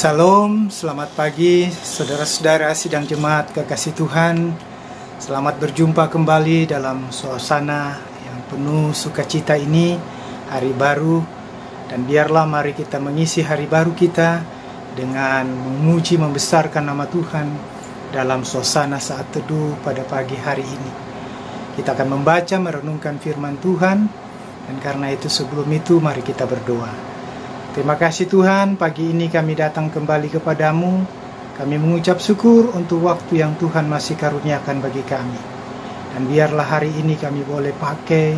Salam, selamat pagi saudara-saudara sidang jemaat kekasih Tuhan. Selamat berjumpa kembali dalam suasana yang penuh sukacita ini, hari baru. Dan biarlah mari kita mengisi hari baru kita dengan memuji membesarkan nama Tuhan dalam suasana saat teduh pada pagi hari ini. Kita akan membaca merenungkan firman Tuhan, dan karena itu sebelum itu mari kita berdoa. Terima kasih Tuhan, pagi ini kami datang kembali kepadamu. Kami mengucap syukur untuk waktu yang Tuhan masih karuniakan bagi kami. Dan biarlah hari ini kami boleh pakai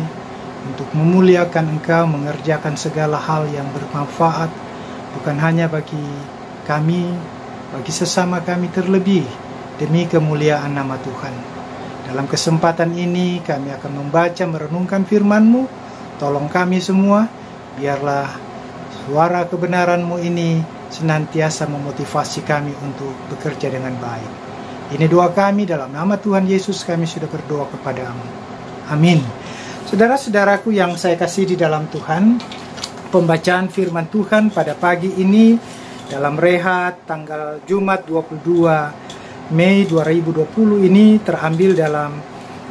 untuk memuliakan Engkau, mengerjakan segala hal yang bermanfaat, bukan hanya bagi kami, bagi sesama kami terlebih, demi kemuliaan nama Tuhan. Dalam kesempatan ini kami akan membaca merenungkan firman-Mu. Tolong kami semua, biarlah suara kebenaran-Mu ini senantiasa memotivasi kami untuk bekerja dengan baik. Ini doa kami dalam nama Tuhan Yesus, kami sudah berdoa kepadamu. Amin. Saudara-saudaraku yang saya kasih di dalam Tuhan, pembacaan firman Tuhan pada pagi ini dalam rehat tanggal Jumat 22 Mei 2020 ini terambil dalam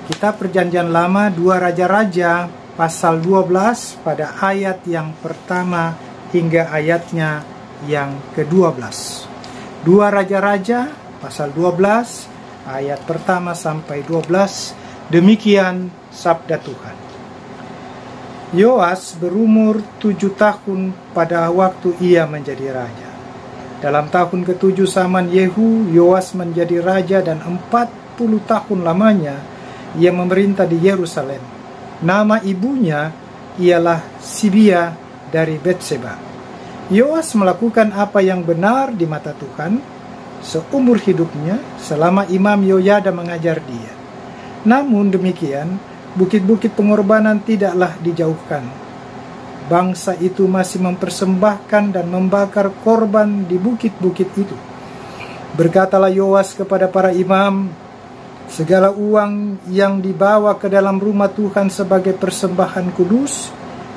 Kitab Perjanjian Lama 2 Raja-Raja pasal 12 pada ayat yang pertama hingga ayatnya yang ke-12. 2 Raja-Raja pasal 12 ayat pertama sampai 12. Demikian sabda Tuhan. Yoas berumur 7 tahun pada waktu ia menjadi raja. Dalam tahun ke-7 zaman Yehu, Yoas menjadi raja dan 40 tahun lamanya ia memerintah di Yerusalem. Nama ibunya ialah Sibia dari Betseba. Yoas melakukan apa yang benar di mata Tuhan seumur hidupnya selama Imam Yoyada mengajar dia. Namun demikian, bukit-bukit pengorbanan tidaklah dijauhkan. Bangsa itu masih mempersembahkan dan membakar korban di bukit-bukit itu. Berkatalah Yoas kepada para imam, segala uang yang dibawa ke dalam rumah Tuhan sebagai persembahan kudus,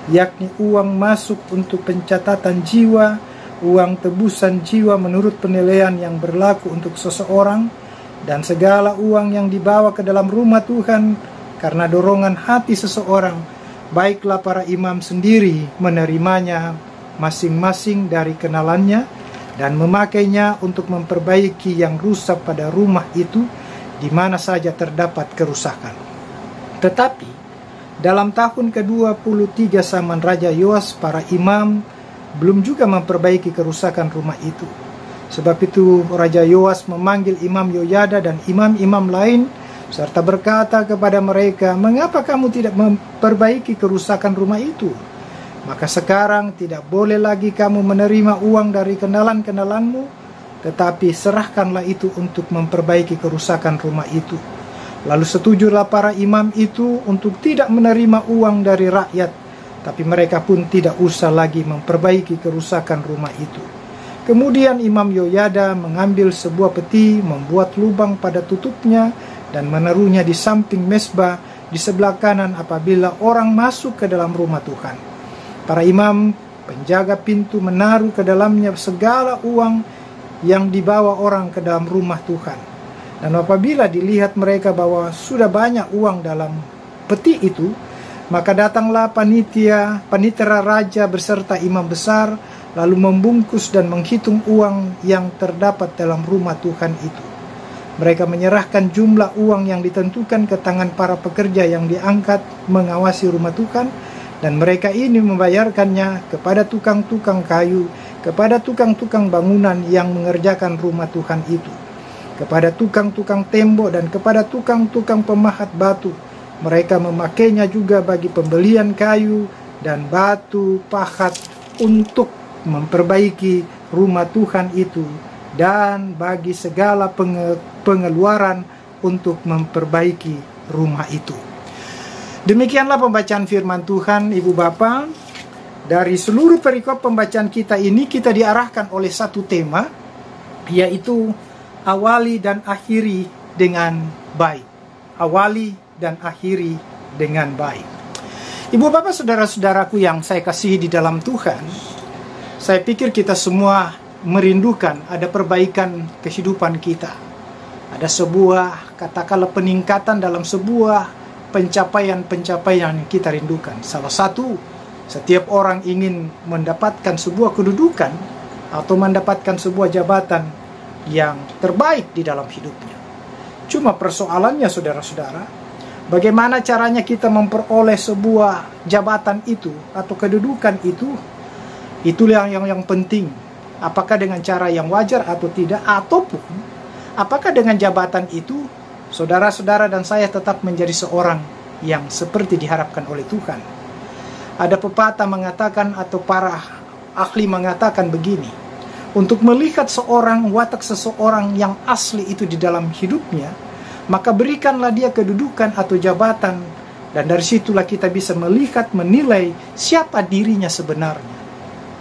yakni uang masuk untuk pencatatan jiwa, uang tebusan jiwa menurut penilaian yang berlaku untuk seseorang, dan segala uang yang dibawa ke dalam rumah Tuhan karena dorongan hati seseorang, baiklah para imam sendiri menerimanya masing-masing dari kenalannya dan memakainya untuk memperbaiki yang rusak pada rumah itu di mana saja terdapat kerusakan. Tetapi dalam tahun ke-23 zaman Raja Yoas, para imam belum juga memperbaiki kerusakan rumah itu. Sebab itu Raja Yoas memanggil Imam Yoyada dan imam-imam lain, serta berkata kepada mereka, "Mengapa kamu tidak memperbaiki kerusakan rumah itu? Maka sekarang tidak boleh lagi kamu menerima uang dari kenalan-kenalanmu, tetapi serahkanlah itu untuk memperbaiki kerusakan rumah itu." Lalu setujulah para imam itu untuk tidak menerima uang dari rakyat, tapi mereka pun tidak usah lagi memperbaiki kerusakan rumah itu. Kemudian Imam Yoyada mengambil sebuah peti, membuat lubang pada tutupnya, dan menaruhnya di samping mezbah di sebelah kanan apabila orang masuk ke dalam rumah Tuhan. Para imam penjaga pintu menaruh ke dalamnya segala uang yang dibawa orang ke dalam rumah Tuhan. Dan apabila dilihat mereka bahwa sudah banyak uang dalam peti itu, maka datanglah panitera raja beserta imam besar, lalu membungkus dan menghitung uang yang terdapat dalam rumah Tuhan itu. Mereka menyerahkan jumlah uang yang ditentukan ke tangan para pekerja yang diangkat mengawasi rumah Tuhan, dan mereka ini membayarkannya kepada tukang-tukang kayu, kepada tukang-tukang bangunan yang mengerjakan rumah Tuhan itu. kepada tukang-tukang tembok dan kepada tukang-tukang pemahat batu. Mereka memakainya juga bagi pembelian kayu dan batu pahat untuk memperbaiki rumah Tuhan itu, dan bagi segala pengeluaran untuk memperbaiki rumah itu. Demikianlah pembacaan firman Tuhan, Ibu Bapa. Dari seluruh perikop pembacaan kita ini, kita diarahkan oleh satu tema, yaitu awali dan akhiri dengan baik. Awali dan akhiri dengan baik. Ibu Bapak, saudara-saudaraku yang saya kasihi di dalam Tuhan, saya pikir kita semua merindukan ada perbaikan kehidupan kita. Ada sebuah, katakanlah, peningkatan dalam sebuah pencapaian-pencapaian yang kita rindukan. Salah satu, setiap orang ingin mendapatkan sebuah kedudukan atau mendapatkan sebuah jabatan yang terbaik di dalam hidupnya. Cuma persoalannya, saudara-saudara, bagaimana caranya kita memperoleh sebuah jabatan itu atau kedudukan itu? Itulah yang penting. Apakah dengan cara yang wajar atau tidak, ataupun apakah dengan jabatan itu saudara-saudara dan saya tetap menjadi seorang yang seperti diharapkan oleh Tuhan. Ada pepatah mengatakan, atau para ahli mengatakan begini, untuk melihat watak seseorang yang asli itu di dalam hidupnya, maka berikanlah dia kedudukan atau jabatan, dan dari situlah kita bisa melihat, menilai siapa dirinya sebenarnya,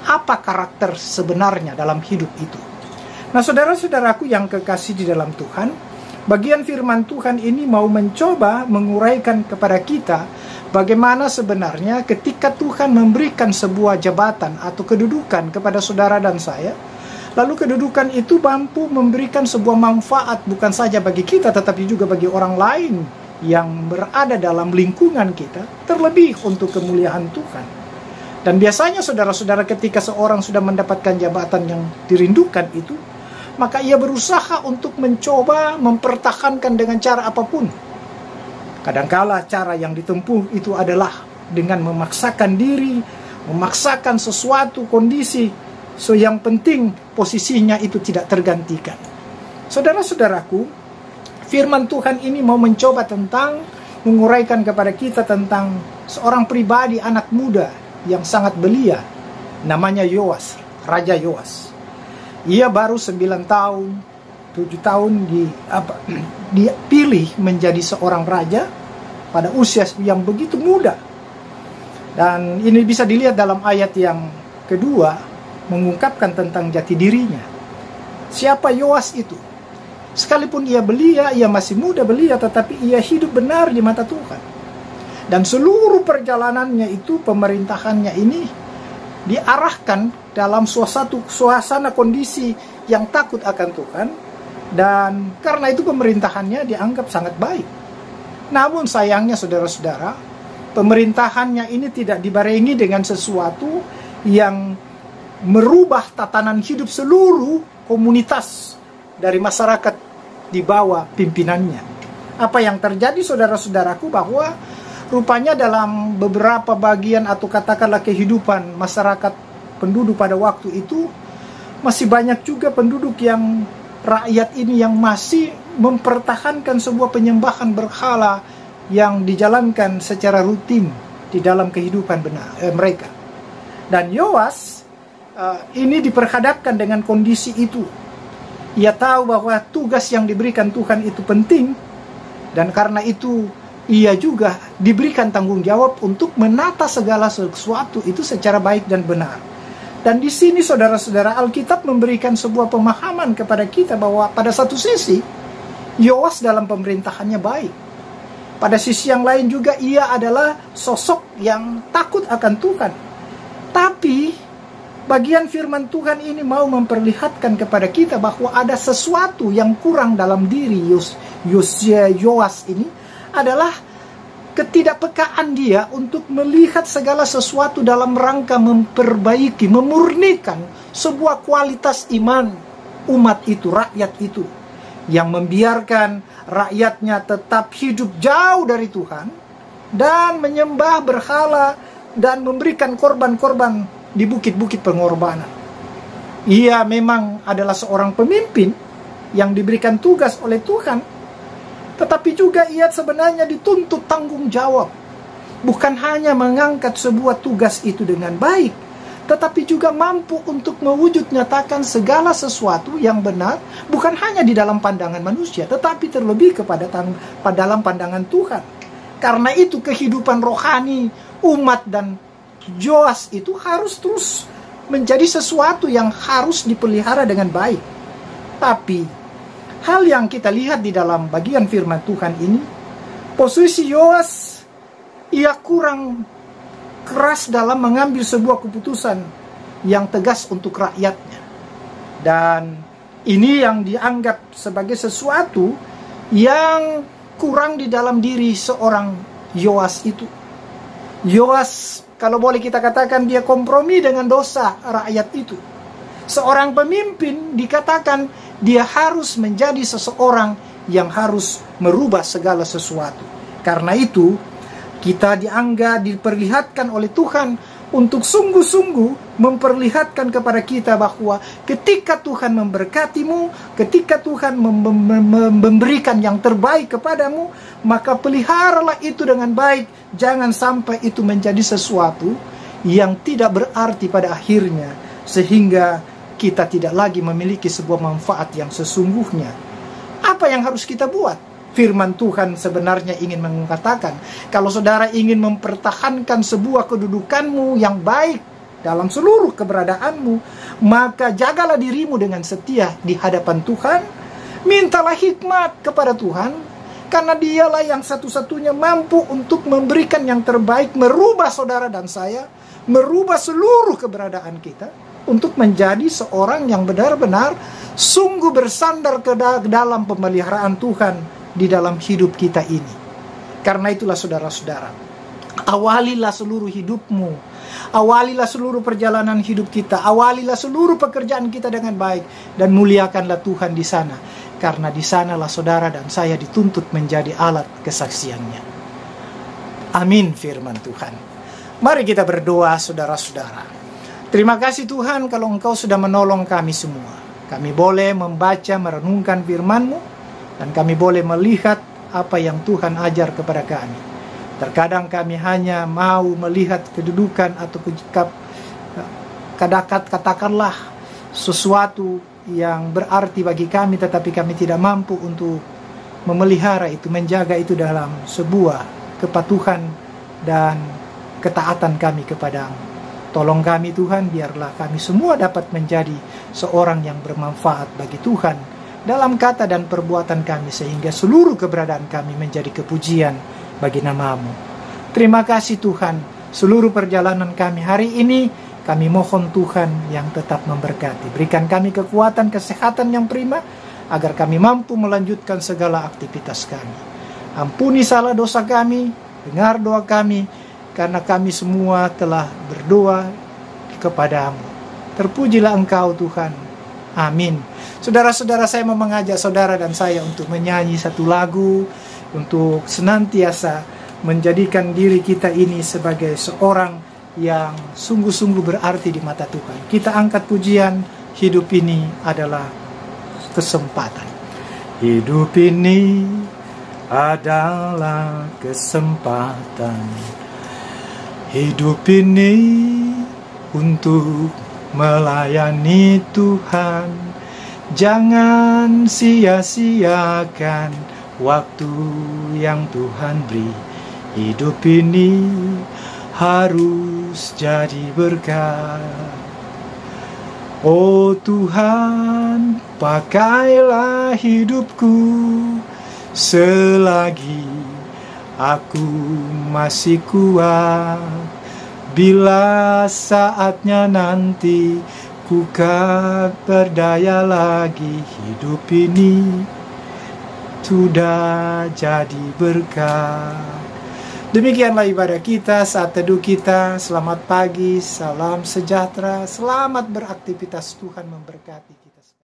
apa karakter sebenarnya dalam hidup itu. Nah, saudara-saudaraku yang kekasih di dalam Tuhan, bagian firman Tuhan ini mau mencoba menguraikan kepada kita bagaimana sebenarnya ketika Tuhan memberikan sebuah jabatan atau kedudukan kepada saudara dan saya, lalu kedudukan itu mampu memberikan sebuah manfaat bukan saja bagi kita, tetapi juga bagi orang lain yang berada dalam lingkungan kita, terlebih untuk kemuliaan Tuhan. Dan biasanya saudara-saudara, ketika seorang sudah mendapatkan jabatan yang dirindukan itu, maka ia berusaha untuk mencoba mempertahankan dengan cara apapun. Kadangkala cara yang ditempuh itu adalah dengan memaksakan diri, memaksakan sesuatu kondisi, so yang penting posisinya itu tidak tergantikan. Saudara-saudaraku, firman Tuhan ini mau mencoba tentang menguraikan kepada kita tentang seorang pribadi, anak muda yang sangat belia, namanya Yoas, Raja Yoas. Ia baru 9 tahun, 7 tahun dipilih menjadi seorang raja pada usia yang begitu muda. Dan ini bisa dilihat dalam ayat yang kedua, mengungkapkan tentang jati dirinya. Siapa Yoas itu? Sekalipun ia belia, ia masih muda belia, tetapi ia hidup benar di mata Tuhan. Dan seluruh perjalanannya itu, pemerintahannya ini diarahkan dalam suasana kondisi yang takut akan Tuhan, dan karena itu pemerintahannya dianggap sangat baik. Namun sayangnya saudara-saudara, pemerintahannya ini tidak dibarengi dengan sesuatu yang merubah tatanan hidup seluruh komunitas dari masyarakat di bawah pimpinannya. Apa yang terjadi saudara-saudaraku, bahwa rupanya dalam beberapa bagian atau katakanlah kehidupan masyarakat penduduk pada waktu itu, masih banyak juga penduduk yang rakyat ini yang masih mempertahankan sebuah penyembahan berhala yang dijalankan secara rutin di dalam kehidupan mereka. Dan Yoas ini diperhadapkan dengan kondisi itu. Ia tahu bahwa tugas yang diberikan Tuhan itu penting, dan karena itu ia juga diberikan tanggung jawab untuk menata segala sesuatu itu secara baik dan benar. Dan di sini saudara-saudara, Alkitab memberikan sebuah pemahaman kepada kita bahwa pada satu sisi Yoas dalam pemerintahannya baik, pada sisi yang lain juga ia adalah sosok yang takut akan Tuhan. Tapi bagian firman Tuhan ini mau memperlihatkan kepada kita bahwa ada sesuatu yang kurang dalam diri Yoas ini, adalah ketidakpekaan dia untuk melihat segala sesuatu dalam rangka memperbaiki, memurnikan sebuah kualitas iman umat itu, rakyat itu, yang membiarkan rakyatnya tetap hidup jauh dari Tuhan dan menyembah berhala dan memberikan korban-korban di bukit-bukit pengorbanan. Ia memang adalah seorang pemimpin, yang diberikan tugas oleh Tuhan, tetapi juga ia sebenarnya dituntut tanggung jawab. Bukan hanya mengangkat sebuah tugas itu dengan baik, tetapi juga mampu untuk mewujud nyatakan segala sesuatu yang benar, bukan hanya di dalam pandangan manusia, tetapi terlebih dalam pandangan Tuhan. Karena itu kehidupan rohani umat dan Yoas itu harus terus menjadi sesuatu yang harus dipelihara dengan baik. Tapi hal yang kita lihat di dalam bagian firman Tuhan ini, posisi Yoas, ia kurang keras dalam mengambil sebuah keputusan yang tegas untuk rakyatnya. Dan ini yang dianggap sebagai sesuatu yang kurang di dalam diri seorang Yoas itu. Yoas, kalau boleh kita katakan, dia kompromi dengan dosa rakyat itu. Seorang pemimpin dikatakan dia harus menjadi seseorang yang harus merubah segala sesuatu. Karena itu kita diperlihatkan oleh Tuhan untuk sungguh-sungguh memperlihatkan kepada kita bahwa ketika Tuhan memberkatimu, ketika Tuhan memberikan yang terbaik kepadamu, maka peliharalah itu dengan baik. Jangan sampai itu menjadi sesuatu yang tidak berarti pada akhirnya, sehingga kita tidak lagi memiliki sebuah manfaat yang sesungguhnya. Apa yang harus kita buat? Firman Tuhan sebenarnya ingin mengatakan, kalau saudara ingin mempertahankan sebuah kedudukanmu yang baik dalam seluruh keberadaanmu, maka jagalah dirimu dengan setia di hadapan Tuhan. Mintalah hikmat kepada Tuhan, karena dialah yang satu-satunya mampu untuk memberikan yang terbaik, merubah saudara dan saya, merubah seluruh keberadaan kita, untuk menjadi seorang yang benar-benar sungguh bersandar ke dalam pemeliharaan Tuhan di dalam hidup kita ini. Karena itulah saudara-saudara, awalilah seluruh hidupmu, awalilah seluruh perjalanan hidup kita, awalilah seluruh pekerjaan kita dengan baik, dan muliakanlah Tuhan di sana, karena di sanalah saudara dan saya dituntut menjadi alat kesaksiannya. Amin firman Tuhan. Mari kita berdoa saudara-saudara. Terima kasih Tuhan kalau Engkau sudah menolong kami semua. Kami boleh membaca, merenungkan firman-Mu, dan kami boleh melihat apa yang Tuhan ajar kepada kami. Terkadang kami hanya mau melihat kedudukan atau katakanlah sesuatu yang berarti bagi kami, tetapi kami tidak mampu untuk memelihara itu, menjaga itu dalam sebuah kepatuhan dan ketaatan kami kepadamu. Tolong kami Tuhan, biarlah kami semua dapat menjadi seorang yang bermanfaat bagi Tuhan dalam kata dan perbuatan kami, sehingga seluruh keberadaan kami menjadi kepujian bagi nama-Mu. Terima kasih Tuhan, seluruh perjalanan kami hari ini, kami mohon Tuhan yang tetap memberkati. Berikan kami kekuatan, kesehatan yang prima, agar kami mampu melanjutkan segala aktivitas kami. Ampuni salah dosa kami, dengar doa kami, karena kami semua telah berdoa kepada-Mu. Terpujilah Engkau Tuhan. Amin. Saudara-saudara, saya mau mengajak saudara dan saya untuk menyanyi satu lagu, untuk senantiasa menjadikan diri kita ini sebagai seorang yang sungguh-sungguh berarti di mata Tuhan. Kita angkat pujian, hidup ini adalah kesempatan. Hidup ini adalah kesempatan. Hidup ini untuk melayani Tuhan. Jangan sia-siakan waktu yang Tuhan beri. Hidup ini harus jadi berkat. Oh Tuhan, pakailah hidupku selagi aku masih kuat. Bila saatnya nanti ku tak berdaya lagi, hidup ini sudah jadi berkat. Demikianlah ibadah kita, saat teduh kita. Selamat pagi, salam sejahtera, selamat beraktivitas, Tuhan memberkati kita.